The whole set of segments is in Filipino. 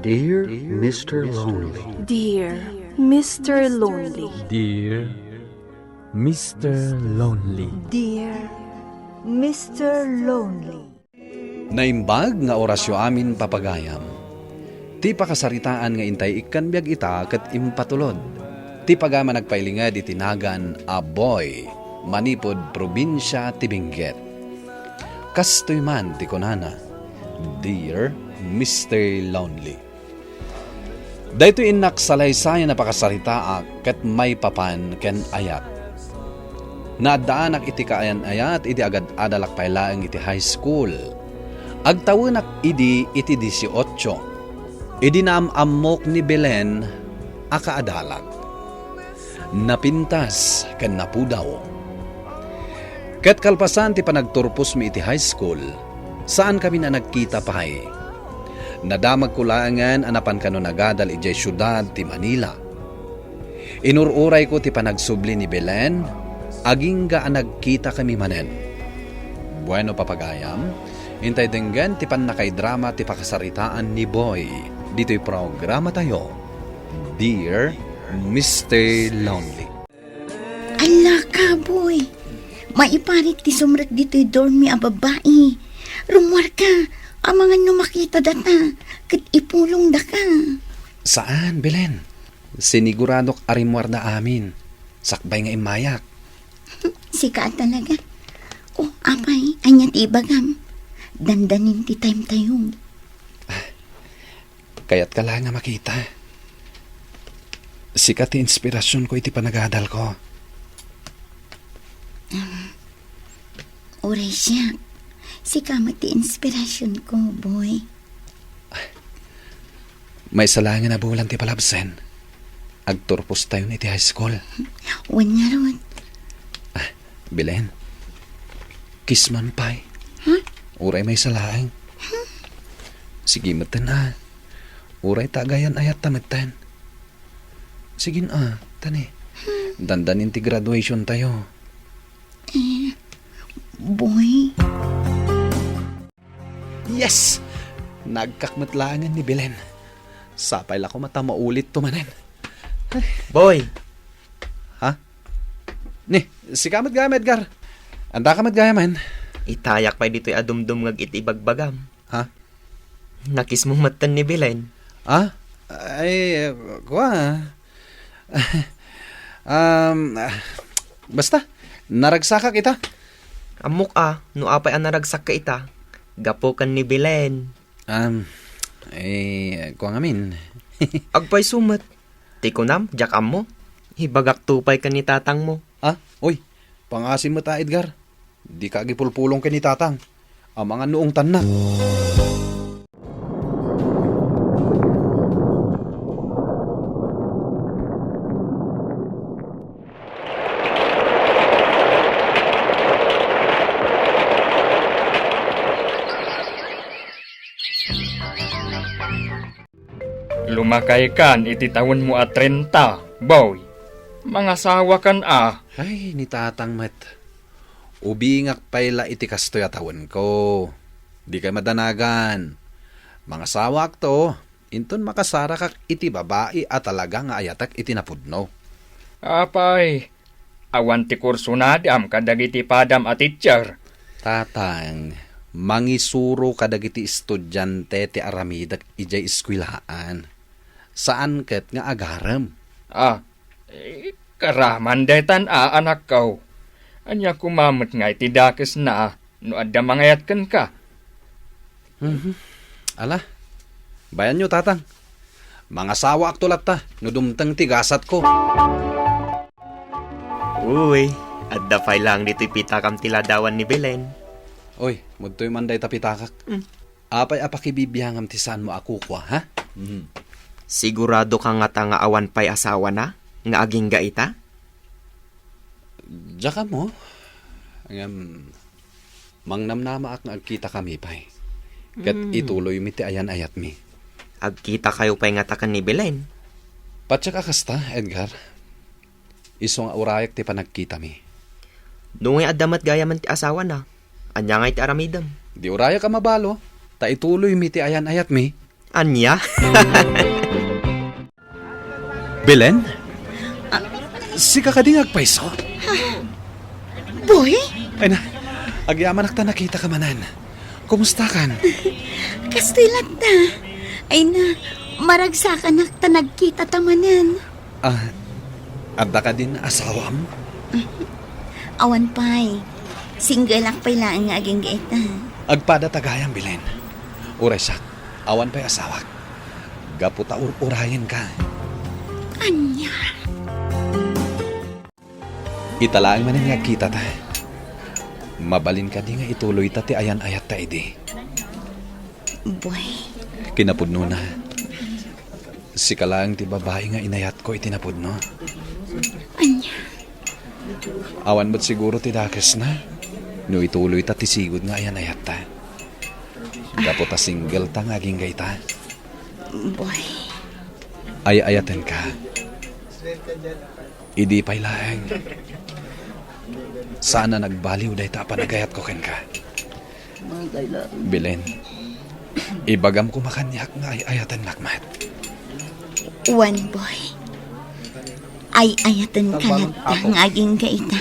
Dear Mr. Lonely. Dear Mr. Lonely. Dear Mr. Lonely. Dear Mr. Lonely. Naimbag nga orasyo amin papagayam. Ti pakasaritaan nga intay ikan biag ita ket impatulod. Ti pagama nagpailingad itinagan a boy manipod probinsya ti Benguet. Kastoy man ti kunana, Dear Mr. Lonely. Dahito inak salaysayan na pakasaritaa ket may papan ken ayat. Naadaanak iti kaayan-ayat iti agad adalak pailaeng iti high school. Agtawenak idi iti 18. Idi naamamok ni Belen akaadalak. Napintas ken napudaw. Ket kalpasan ti panagturpos mi iti high school, saan kami na nagkita pahay. Nadamag kulangan anapan kano nagadal ijay syudad ti Manila. Inururay ko ti panagsubli ni Belen, aging ga nagkita kami manen. Bueno papagayam, intay denggan ti panakay drama ti pakasaritaan ni Boy. Dito'y programa tayo, Dear Mr. Lonely. Ala ka, boy. Maiparit ti sumrek dito'y dormi a babae. Rumwar ka, amangan nyo makita data, kat ipulong da ka. Saan, Belen? Siniguradok arimwar da amin. Sakbay nga imayak. Sika talaga. Oh, apay, anya ti ibagam. Dandanin ti time tayo. Kaya't ka lang nga makita. Sikat ti inspirasyon ko iti panagadal ko. Oray siya. Sika mati inspirasyon ko, boy. May salangan na bulan ti palabsen. Agturpos tayo iti high school. Wan nga ron. Belen, kisman pa'y. Huh? Uray may salaang. Sige matan Uray tagayan ayat tamatan. Sige tani. Dandanin ti graduation tayo. Boy. Yes! Nagkakmatlangan ni Belen. Sapay la ko mata maulit tumanan. Boy, Ni, si kamat gaya, Edgar. Anda kamat gaya man. itayak pa dito'y adumdum ngag iti bagbagam. Ha? Nakis mong matan ni Belen. Ay, kuha. Basta, naragsaka kita. Amok no apay ang naragsak ka ita. Gapo kan ni Belen. Kuha ngamin. Agpay sumat. Tikunam, jakam mo. Hibagak tupay ka ni tatang mo. Uy, pangasin mo ta, Edgar. Di ka agipulpulong ka ni tatang. Ang mga noong tanak. Lumakay kan iti taon mo at 30, boy. Mga sawa kan Ay, ni tatang met. Ubingak payla iti kastoy atawan ko. Di kay madanagan. Mga sawak to, inton makasara kak iti babae at talaga nga ayatak iti napudno. Apay, awan ti kurso na diam kadagiti padam at teacher. Tatang, mangisuro kadagiti estudyante ti aramidak ijay eskwilaan. Saan ket nga agaram? Karaman detan anak kaw. Anya kumamot nga iti dakes na no adda mangayat kan ka. Ala, bayan nyo tatang. Mga sawa aktulat ta, no dumtang tigasat ko. Uy, adda pay lang dito'y pitakam tiladawan ni Belen. Oy, mudtoy manday tapitakak. Apay apakibibiyangam ti saan mo ako kwa, ha? Sigurado ka nga nga awan pay asawa na? Nga aging ga ita? Diyaka mo. Mangnamnama ak nga agkita kami pay. Kat ituloy mi ti ayan-ayat mi. Agkita kayo pay nga takan ni Belen. Patsaka kasta, Edgar. Iso nga urayak ti panagkita mi. Nungay adamat gaya man ti asawa na. Anya nga iti aramidam. Di urayak ka mabalo. Ta ituloy mi ti ayan-ayat mi. Anya? Belen? Si kakading agpaiso? Boy, Ay na, agyaman akta nakita ka manan. Kumusta kan? kastilat na. Ay na, maragsakan na nagkita tamanan. Adda ka din asawam? Awan pa'y, single ak pa'y lang nga aging gaita. Agpada tagayang Belen. Uray sak, awan pa'y asawak. Gaputa urayin ka. Anya? Italaang man nga kita ta. Mabalin ka di nga ituloy ta ti ayan ayat ta idi. Boy, Kinapudno na. Si kalaang ti babae nga inayat ko itinapudno. anya? Awan ba't siguro ti dakes na? No ituloy ta ti sigod nga ayan ayat ta. Gaputa single ta nga aging gayta. Boy, Ay ayaten ka. Idi pa'y laeng. Sana nagbaliw day ta panagayat ko ken ka. Belen, ibagam ko makanyak nga ay ayaten lakmat. one boy. Ay ayatan ka na nga aging gaita.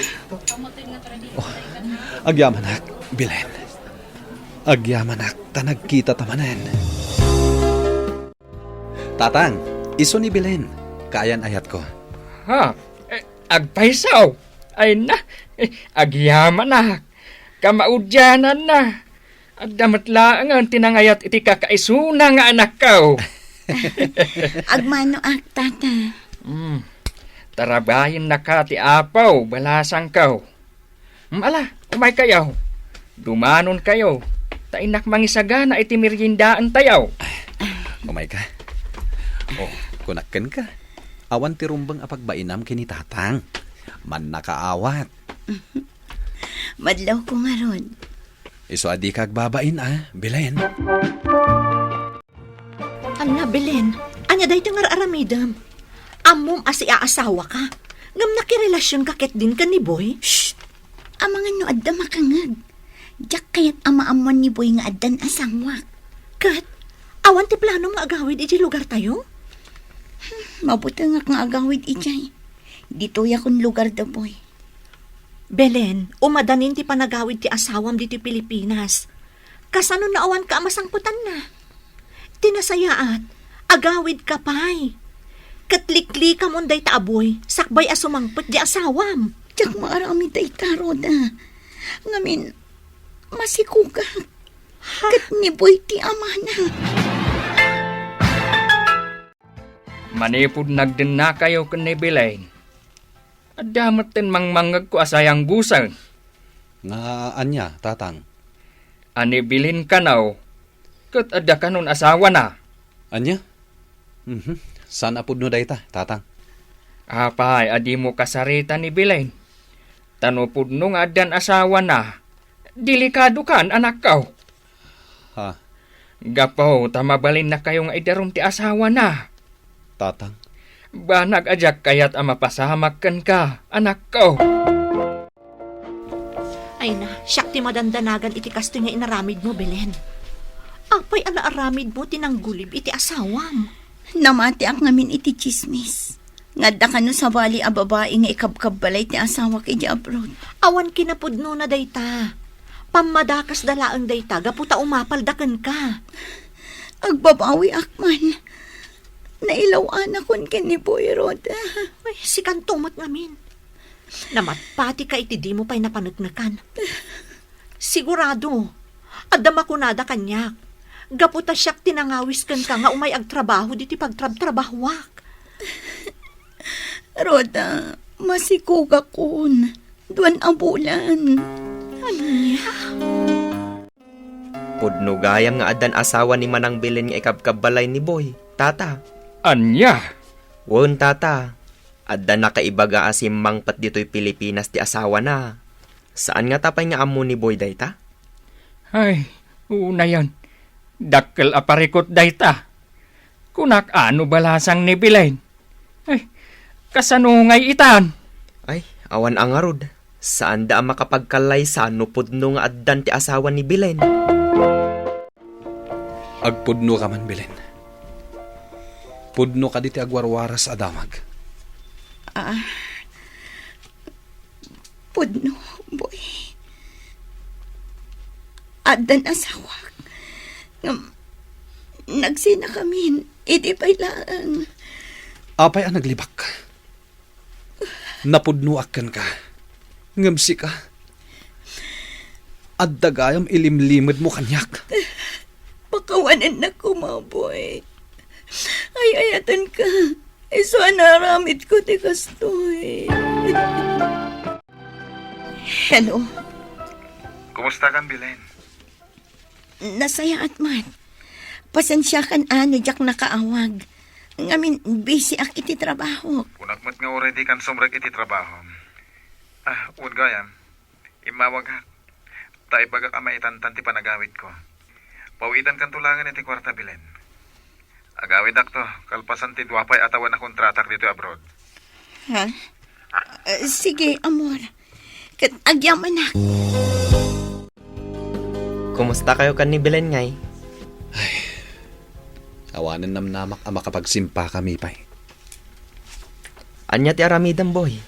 Agyamanak, Belen. Agyamanak, ta nagkita tamanen. Tatang, iso ni Belen. Kaayan ayat ko. Ha? Agpaisaw? Ay na, agyaman na. Kamaudyanan na. At damat lang ang tinangayat iti kakaisuna nga anak kao. Agmano ak, tata. Tarabayin na ka ti apaw, balasang kao. Ala, umay kayaw. Dumanon kayo. Tainak mangisagana iti meriendaan tayaw. Umay ka. Kunakken ka. Awan ti rumbang apagbainam kini tatang. Man nakaawat. Madlaw ko nga ron. Iso adi kag babain Belen. Ala, Belen, anya day nga aramidam. Amom asi aasawa ka. Ngam nakirelasyon ka ket din ka ni Boy. Shh! Amangan no adda makangag. Diyak kayat amaamon ni Boy nga addan asangwak. Kat, awan ti plano nga agawid iti lugar tayo? Mabuta nga nga agawid ijay. Dito ya kun lugar da Boy. Belen, umadanin ti panagawid ti asawam dito Pilipinas. Kasano na awan ka masangputan na? Tinasayaat, agawid ka pa'y. Katlikli ka monday taaboy, sakbay asumangput di asawam. Diyak maarami day taroda. Ngamin, masikugak. Kat ni Boy ti amana. Manipod nagden na kayo kan ni Belen. At damat tin mangmangag ko asayang gusang. Nga anya, tatang. Ani bilin ka naw. Kat adda ka nun asawa na. Anya? Saan apod no day ta, tatang? Apay, adi mo kasarita ni Belen. Tanupod nung adan asawa na. Delikado kan anak kaw. Ha, Gapaw, tamabalin na kayo nga idarum ti asawa na. tatang. Banag ajak kayat mapasamak kan ka, anak ko. Ay na, siyak ti madandanagan iti kasto nga inaramid mo, Belen. Apay alaaramid mo tinanggulib iti asawam. Namati ak ngamin iti chismis. Ngadda ka no sa bali a babae nga ikabkab balay ti asawa kay di abroad. Awan kinapudno na dayta. Pamadakas dalaang dayta, gaputa umapaldakan ka. Agbabawi akman. Nailawan akon ken ni Boy Roda. Ay, si kantumot ngamin. Namatpati ka iti di mo pa'y napanagnakan. Sigurado, adama kunada kanyak. Gaputa siyak tinangawis kan ka nga umay agtrabaho diti pagtrabahwak. Roda, masikog akon. Duan ang bulan. Anya? Pudno gayam nga adan asawa ni Manang Belen nga ikabkabalay ni Boy. Tata. Anya? Won tata. Adda nakaibaga asimang pat dito'y Pilipinas ti asawa na. Saan nga tapay nga amo ni Boy dayta? Ay, una yan. Dakkel aparikot dayta. Kunak ano balasang ni Belen. Ay, kasanungay itan. Ay, awan angarod. Saan da makapagkalay sa pudno nga addan ti asawa ni Belen? Agpudno ka man, Belen. Pudno ka diti agwarwaras a damag. Pudno, boy. Addan asawak. Nagsina kami, iti pailaan. Apay ang naglibak ka. Napudnuakan ka. Ngamsi ka. At dagayam ilimlimad mo kanyak. Pakawanan na ko, mga boy. Ay, ayatan ka. Iso naramit ko, ti kastoy. Hello? Kumusta kan, Belen? Nasaya at man. Pasensya kan jak nakaawag. Ngamin, busy ak iti trabaho. Unakmat nga already kan sumrek iti trabaho. Un gayam. Imawag ha. Tayo baga ka maitantan ti panagawid ko. Pawitan kan tulangan iti kwarta, Belen. Agawid ak to, kalpasan ti duwapay atawan na kontratak dito abroad. Ha? Sige, amor. Agyaman na. Kumusta kayo kan ni Belen ngay? Awanan namnamak ang makapagsimpa kami pa'y. Anya ti aramidam, boy?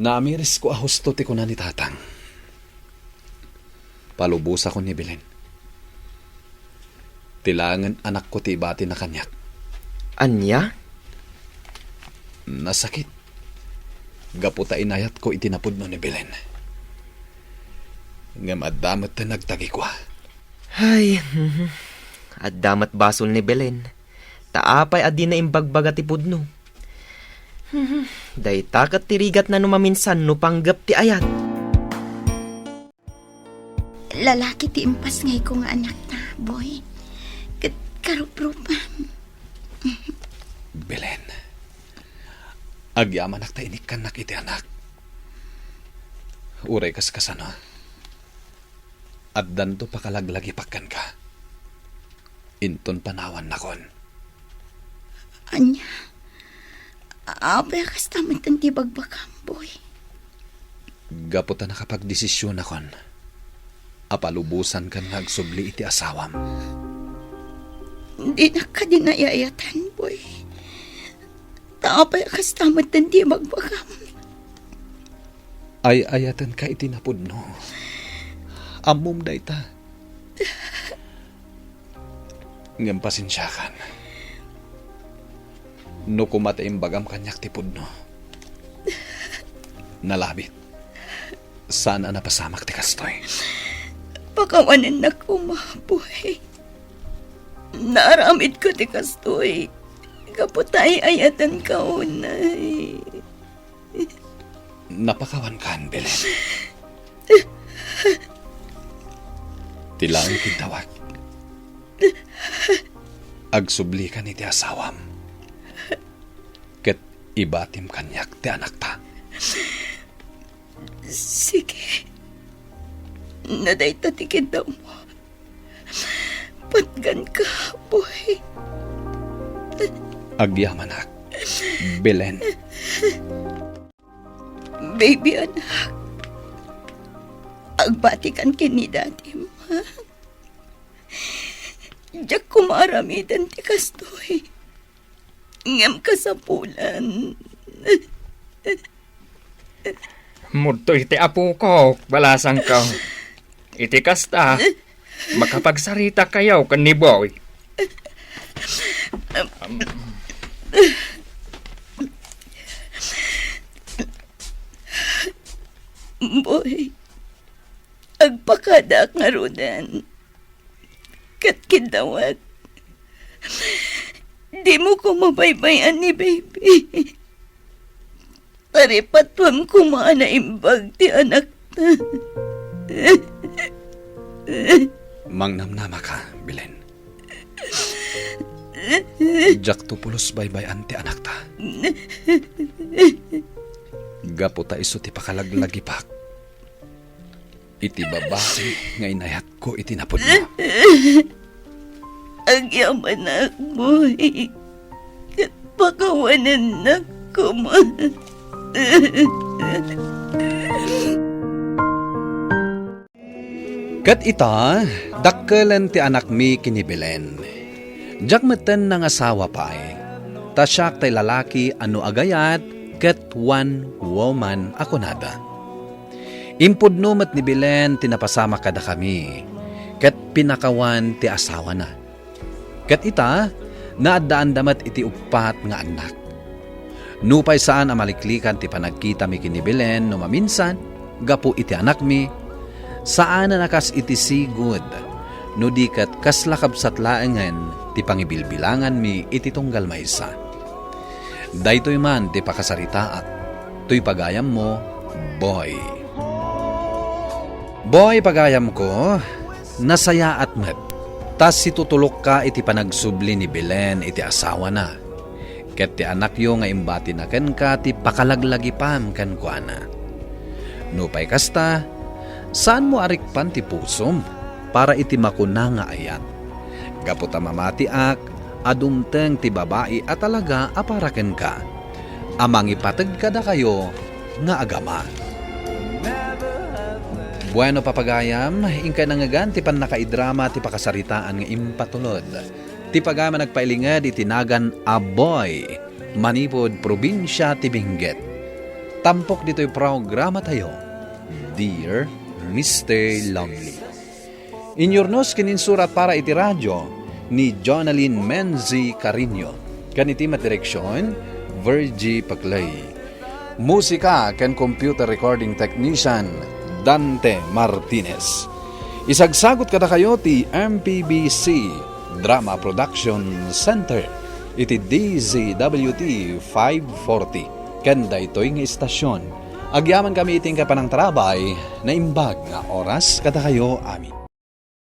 Naamiris ko ahusto ti ko na ni tatang. Palubusa ko ni Belen. Tilangan anak ko ti ibati na kanyak. Anya? Nasakit. Gaputa inayat ko itinapod no ni Belen. Ngam adamot na nagtagi ko. Ay, at damat basol ni Belen. Taapay adi na imbagbaga ti pudno. Day takat tirigat na numaminsan no panggap ti ayat. Lalaki ti impas ngay ko nga anak na, boy. Karup-rupan. Belen. Agyaman nakta inikan nak iti anak. Uray kas kasano. At danto pakalaglagi pakkan ka. Inton panawan nakon. Anya, apay kas tamit ang tibagbakam, boy. Gaputa nakapagdesisyon nakon. Apalubusan kan nagsubli iti asawam. Di na ka dinayayatan, boy. Tapay kas tamit ang tibagbakam. Ay ayatan ka itinapod no. Amom da ita. Ngam pasensyakan. No kumata imbagam kanyak tipod no. Nalabit. Sana napasamak ti kastoy. Pakawanan na ko, boy. Naramid ko ti kastoy. Kaputay ayatan ka unay. Napakawan kan, Belen. Tilaan kitawag. Agsubli ka ni ti asawam. Ket ibatim kanyak ti anak ta. Sige. Naday tatikid daw mo. Patgan ka, boy. Agyamanak. Belen. Baby anak. Agbatikan kini dati mo, ha? Diyak kumaramitan ti kastoy. Ngam kasapulan. Mudto iti apo ko, balasang ka. Iti kasta, makapagsarita kayaw kan ni boy. Boy, agpakadak nga runan. Kat kidawag. Di mo ko mabaybayan ni baby. Taripatwam ko na imbag ti anak na. Mangnamnama ka, Belen. Jak tupulos baybayan ti anak ta. Gapo ta iso ti pakalaglagipak. Iti babae nga inayat ko itinapod mo. Ang yaman na, boy. Kat pakawanan na ko mo. Kat ita, dakkelan ti anak mi kini Belen. Jak meten ng asawa pa tasyak tay lalaki ano agayat ket one woman ako nada. Impudnumet ni Belen tinapasama kada kami ket pinakawan ti asawa na. Ket ita naadaan damat iti upat nga anak. Nupay saan amaliklikan ti panagkita mi kini Belen no maminsan gapu iti anak mi saan na nakas iti sigud no dikat kaslakabsat laengan ti pangibilbilangan mi iti tunggal maysa. Daytoy man ti pakasaritaak tuy pagayam mo boy. Boy pagayam ko nasaya at met tas situtulok ka iti panagsubli ni Belen iti asawa na. Ket ti anak yo nga imbati na ken ka ti pakalaglagi pam ken kuana. Nupay kasta saan mo arikpan ti pusom para iti makuna nga ayat. Gaputa mamatiak adumteng ti babae at talaga aparaken ka. Amang ipatag kada kayo nga agama. Bueno papagayam, ingkay nangagan ti pan nakaidrama ti pakasaritaan nga impatulod. Ti pagama nagpailingad itinagan Aboy, manipod probinsya ti Benguet. Tampok dito'y programa tayo, Dear Mr. Lonely. Inyornos kininsurat para iti radyo ni Jonalyn Menzi Carino. Kaniti matireksyon, Virgie Paclay. Musika ken computer recording technician, Dante Martinez. Isagsagot kada kayo ti MPBC Drama Production Center iti DZWT 540 ken daytoy nga istasyon. Agyaman kami iting kapanang trabay na imbag nga oras kada kayo amin.